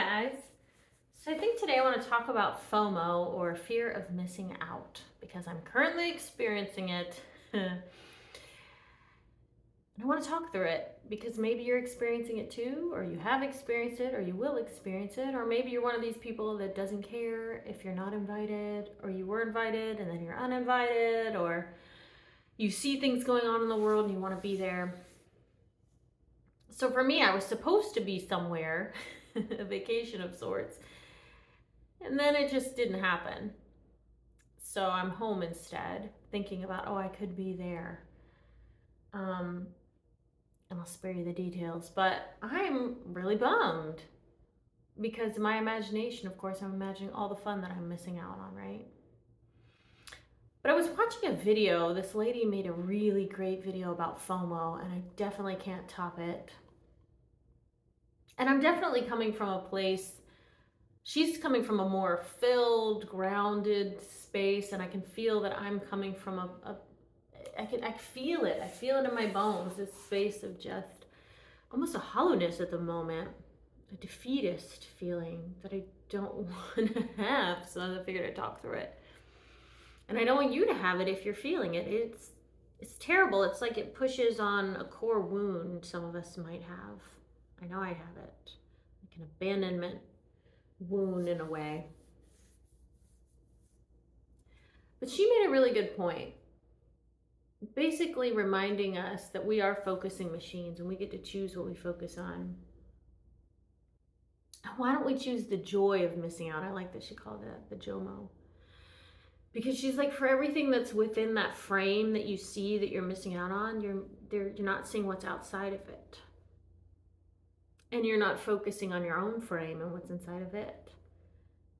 guys. So I think today I want to talk about FOMO, or fear of missing out, because I'm currently experiencing it. And I want to talk through it because maybe you're experiencing it too, or you have experienced it, or you will experience it, or maybe you're one of these people that doesn't care if you're not invited, or you were invited and then you're uninvited, or you see things going on in the world and you want to be there. So for me, I was supposed to be somewhere, a vacation of sorts, and then it just didn't happen. So I'm home instead, thinking about, oh, I could be there. And I'll spare you the details, but I'm really bummed because my imagination, of course, I'm imagining all the fun that I'm missing out on, right? But I was watching a video. This lady made a really great video about FOMO, and I definitely can't top it. And I'm definitely coming from a place, she's coming from a more filled, grounded space, and I can feel that I'm coming from I feel it. I feel it in my bones, this space of just almost a hollowness at the moment, a defeatist feeling that I don't want to have. So I figured I'd talk through it. And I don't want you to have it if you're feeling it. It's terrible. It's like it pushes on a core wound some of us might have. I know I have it. Like an abandonment wound in a way. But she made a really good point. Basically reminding us that we are focusing machines and we get to choose what we focus on. Why don't we choose the joy of missing out? I like that she called it the JOMO. Because she's like, for everything that's within that frame that you see that you're missing out on, you're not seeing what's outside of it. And you're not focusing on your own frame and what's inside of it.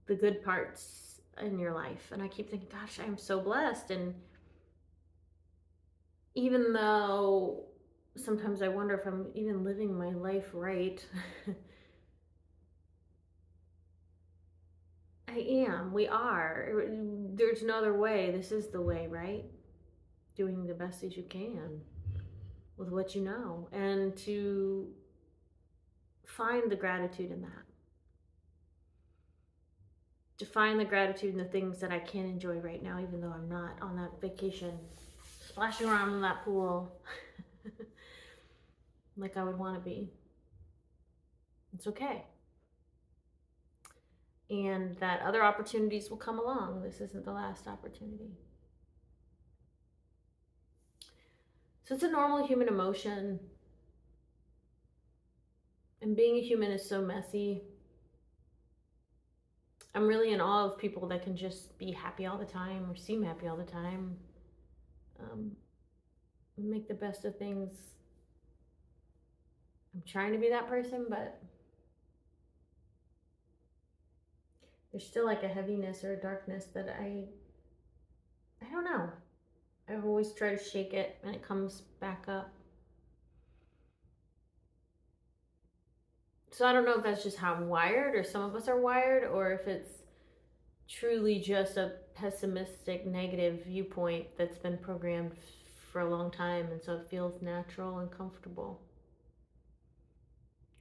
The good parts in your life. And I keep thinking, gosh, I'm so blessed. And even though sometimes I wonder if I'm even living my life right, I am. We are. There's no other way. This is the way, right? Doing the best as you can with what you know, and to find the gratitude in that. To find the gratitude in the things that I can enjoy right now, even though I'm not on that vacation, splashing around in that pool like I would want to be. It's okay. And that other opportunities will come along. This isn't the last opportunity. So it's a normal human emotion. And being a human is so messy. I'm really in awe of people that can just be happy all the time or seem happy all the time. Make the best of things. I'm trying to be that person, but there's still like a heaviness or a darkness that I don't know. I've always tried to shake it and it comes back up. So I don't know if that's just how I'm wired, or some of us are wired, or if it's truly just a pessimistic, negative viewpoint that's been programmed for a long time, and so it feels natural and comfortable.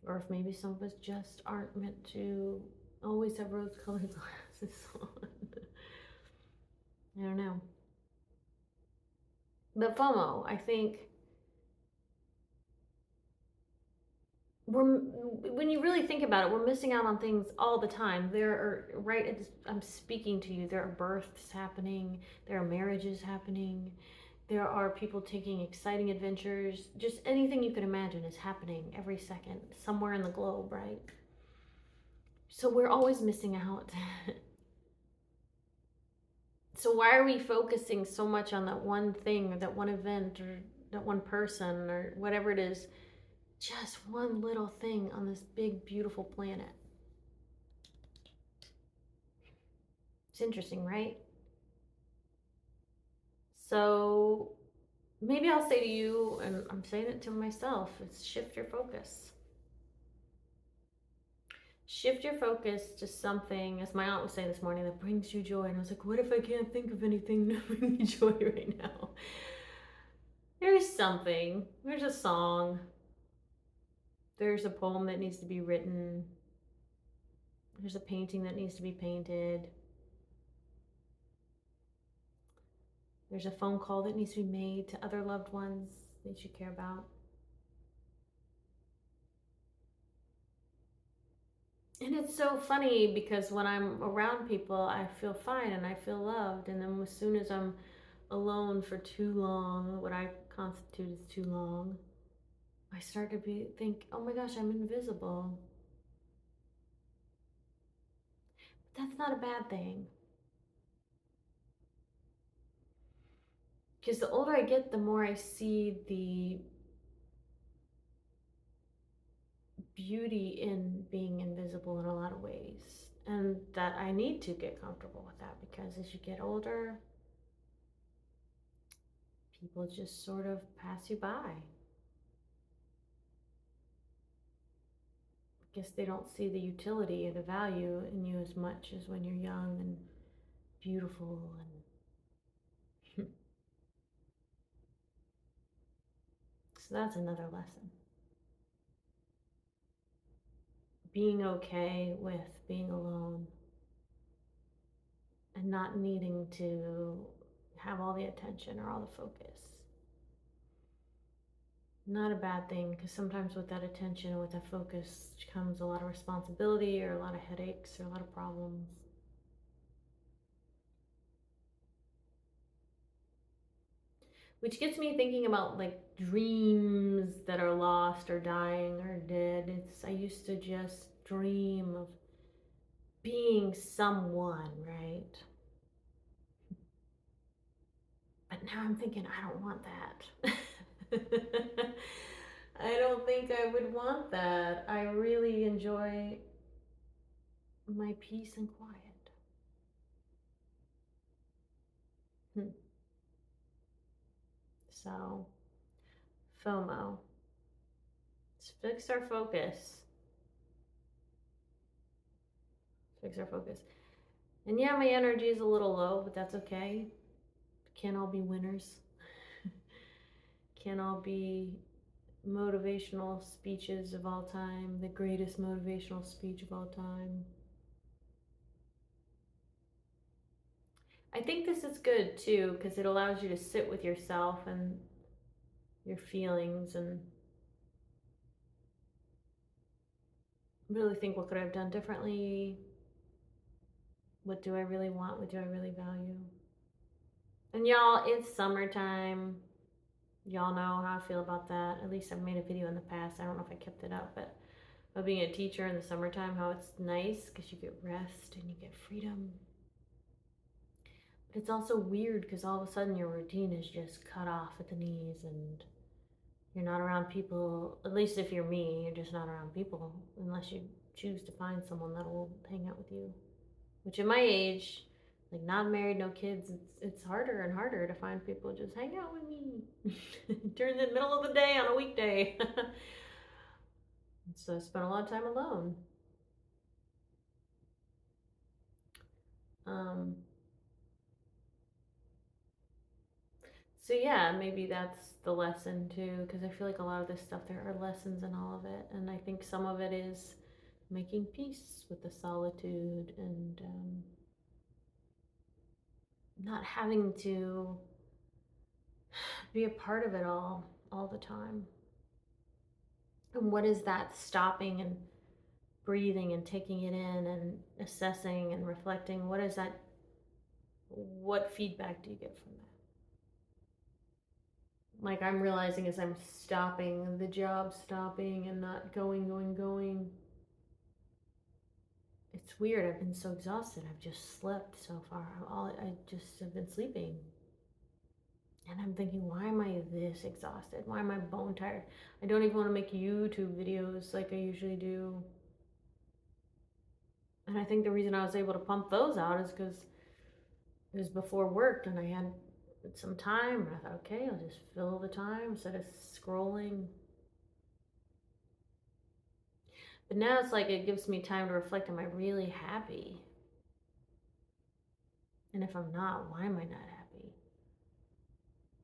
Or if maybe some of us just aren't meant to always have rose-colored glasses on. I don't know. But FOMO, I think, when you really think about it, we're missing out on things all the time. There are, right, I'm speaking to you, there are births happening, there are marriages happening, there are people taking exciting adventures. Just anything you can imagine is happening every second somewhere in the globe, right? So we're always missing out. So why are we focusing so much on that one thing or that one event or that one person or whatever it is? Just one little thing on this big, beautiful planet. It's interesting, right? So maybe I'll say to you, and I'm saying it to myself, it's shift your focus. Shift your focus to something, as my aunt was saying this morning, that brings you joy. And I was like, what if I can't think of anything to bring me joy right now? There's something. There's a song. There's a poem that needs to be written. There's a painting that needs to be painted. There's a phone call that needs to be made to other loved ones that you care about. And it's so funny because when I'm around people, I feel fine and I feel loved. And then as soon as I'm alone for too long, what I constitute as too long, I start to think, oh my gosh, I'm invisible. But that's not a bad thing. Because the older I get, the more I see the beauty in being invisible in a lot of ways. And that I need to get comfortable with that because as you get older, people just sort of pass you by. Guess they don't see the utility or the value in you as much as when you're young and beautiful and so that's another lesson. Being okay with being alone and not needing to have all the attention or all the focus. Not a bad thing because sometimes with that attention and with that focus comes a lot of responsibility or a lot of headaches or a lot of problems. Which gets me thinking about like dreams that are lost or dying or dead. I used to just dream of being someone, right? But now I'm thinking I don't want that. I don't think I would want that. I really enjoy my peace and quiet. So, FOMO. Let's fix our focus. Fix our focus. And yeah, my energy is a little low, but that's okay. Can't all be winners. Can't all be motivational speeches of all time, the greatest motivational speech of all time. I think this is good too because it allows you to sit with yourself and your feelings and really think, what could I have done differently? What do I really want? What do I really value? And y'all, it's summertime. Y'all know how I feel about that. At least I've made a video in the past. I don't know if I kept it up, but about being a teacher in the summertime, how it's nice because you get rest and you get freedom. But it's also weird because all of a sudden your routine is just cut off at the knees and you're not around people. At least if you're me, you're just not around people unless you choose to find someone that will hang out with you. Which at my age, like not married, no kids, it's harder and harder to find people just hang out with me during the middle of the day on a weekday. So I spent a lot of time alone. Um, so yeah, maybe that's the lesson too, because I feel like a lot of this stuff, there are lessons in all of it. And I think some of it is making peace with the solitude and not having to be a part of it all the time. And what is that stopping and breathing and taking it in and assessing and reflecting? What is that? What feedback do you get from that? Like I'm realizing as I'm stopping, the job stopping and not going. It's weird. I've been so exhausted. I've just slept so far. I just have been sleeping. And I'm thinking, why am I this exhausted? Why am I bone tired? I don't even want to make YouTube videos like I usually do. And I think the reason I was able to pump those out is because it was before work and I had some time. And I thought, okay, I'll just fill the time instead of scrolling. But now it's like it gives me time to reflect. Am I really happy? And if I'm not, why am I not happy?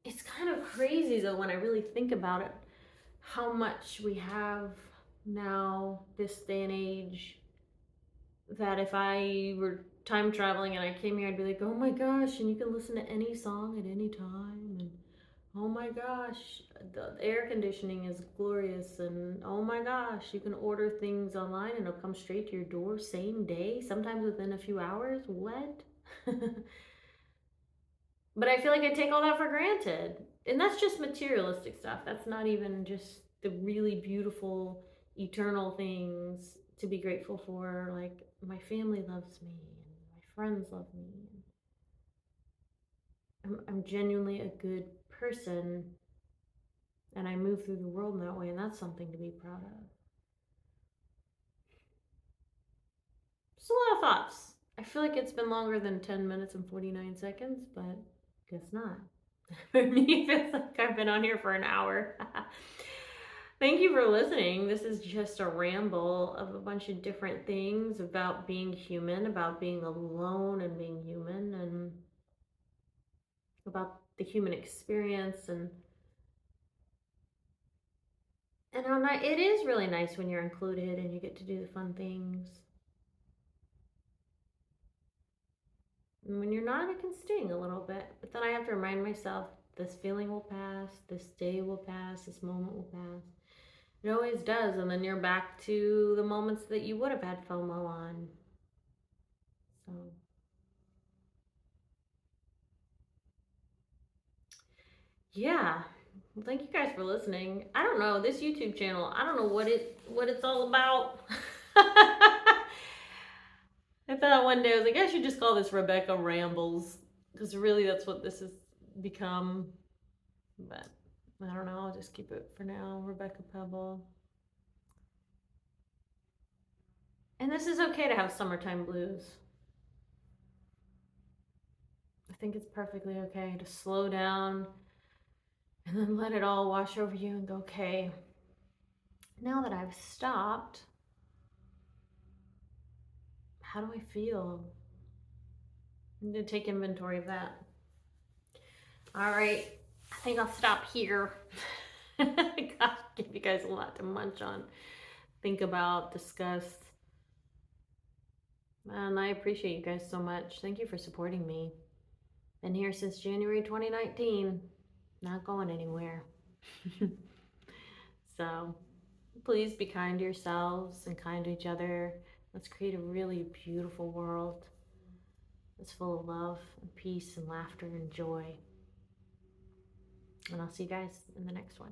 It's kind of crazy though when I really think about it, how much we have now, this day and age, that if I were time traveling and I came here, I'd be like, oh my gosh, and you can listen to any song at any time, and oh my gosh, the air conditioning is glorious, and oh my gosh, you can order things online and it'll come straight to your door same day, sometimes within a few hours. What? But I feel like I take all that for granted. And that's just materialistic stuff. That's not even just the really beautiful, eternal things to be grateful for. Like, my family loves me, and my friends love me. I'm genuinely a good person, and I move through the world in that way, and that's something to be proud of. Just a lot of thoughts. I feel like it's been longer than 10 minutes and 49 seconds, but guess not. For me, it feels like I've been on here for an hour. Thank you for listening. This is just a ramble of a bunch of different things about being human, about being alone and being human, and about the human experience, and how it is really nice when you're included and you get to do the fun things. And when you're not, it can sting a little bit. But then I have to remind myself this feeling will pass, this day will pass, this moment will pass. It always does. And then you're back to the moments that you would have had FOMO on. So, yeah. Well, thank you guys for listening. I don't know this YouTube channel. I don't know what it's all about. I thought one day I was like, I should just call this Rebecca Rambles, because really that's what this has become. But I don't know. I'll just keep it for now, Rebecca Pebble. And this is okay to have summertime blues. I think it's perfectly okay to slow down and then let it all wash over you and go, okay, now that I've stopped, how do I feel? I'm going to take inventory of that. All right, I think I'll stop here. Gosh, give you guys a lot to munch on, think about, discuss. And I appreciate you guys so much. Thank you for supporting me. Been here since January 2019, not going anywhere. So please be kind to yourselves and kind to each other. Let's create a really beautiful world that's full of love and peace and laughter and joy. And I'll see you guys in the next one.